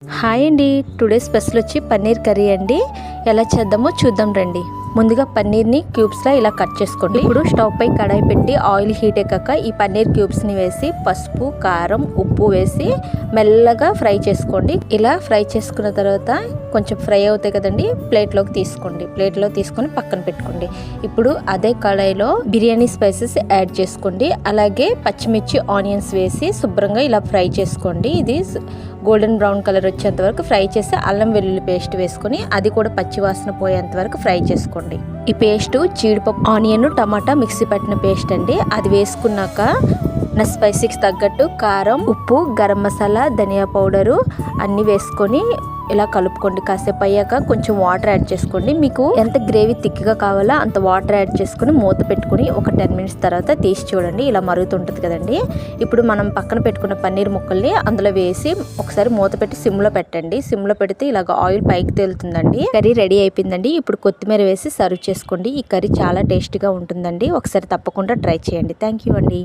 Hi అండి. Today special వచ్చి paneer curry అండి. ఎలా చేద్దామో చూద్దాం రండి. ముందుగా పన్నీర్ని క్యూబ్స్లా ఇలా కట్ చేసుకోండి. ఇప్పుడు స్టవ్ పై కడాయి పెట్టి ఆయిల్ హీట్ ఎక్కాక ఈ పన్నీర్ క్యూబ్స్ని వేసి పసుపు, కారం, ఉప్పు వేసి మెల్లగా ఫ్రై చేసుకోండి. ఇలా ఫ్రై చేసుకున్న తర్వాత కొంచెం ఫ్రై అవుతాయి కదండి, ప్లేట్లోకి తీసుకోండి. ప్లేట్లో తీసుకొని పక్కన పెట్టుకోండి. ఇప్పుడు అదే కడాయిలో బిర్యానీ స్పైసెస్ యాడ్ చేసుకోండి. అలాగే పచ్చిమిర్చి, ఆనియన్స్ వేసి శుభ్రంగా ఇలా ఫ్రై చేసుకోండి. ఇది గోల్డెన్ బ్రౌన్ కలర్ వచ్చేంత వరకు ఫ్రై చేసి అల్లం వెల్లుల్లి పేస్ట్ వేసుకొని అది కూడా పచ్చివాసన పోయేంత వరకు ఫ్రై చేసుకోండి. ఈ పేస్ట్ జీడిపప్పు, ఆనియన్, టమాటా మిక్సీ పట్టిన పేస్ట్ అండి. అది వేసుకున్నాక నా స్పైసీకి తగ్గట్టు కారం, ఉప్పు, గరం మసాలా, ధనియా పౌడరు అన్నీ వేసుకొని ఇలా కలుపుకోండి. కాసేపు అయ్యాక కొంచెం వాటర్ యాడ్ చేసుకోండి. మీకు ఎంత గ్రేవీ థిక్గా కావాలో అంత వాటర్ యాడ్ చేసుకుని మూత పెట్టుకుని ఒక 10 మినిట్స్ తర్వాత తీసి చూడండి. ఇలా మరుగుతుంటుంది కదండి. ఇప్పుడు మనం పక్కన పెట్టుకున్న పన్నీర్ ముక్కల్ని అందులో వేసి ఒకసారి మూత పెట్టి సిమ్లో పెట్టండి. సిమ్లో పెడితే ఇలాగ ఆయిల్ పైకి తేలుతుందండి. కర్రీ రెడీ అయిపోయిందండి. ఇప్పుడు కొత్తిమీర వేసి సర్వ్ చేసుకోండి. ఈ కర్రీ చాలా టేస్టీగా ఉంటుందండి. ఒకసారి తప్పకుండా ట్రై చేయండి. థ్యాంక్ యూ అండి.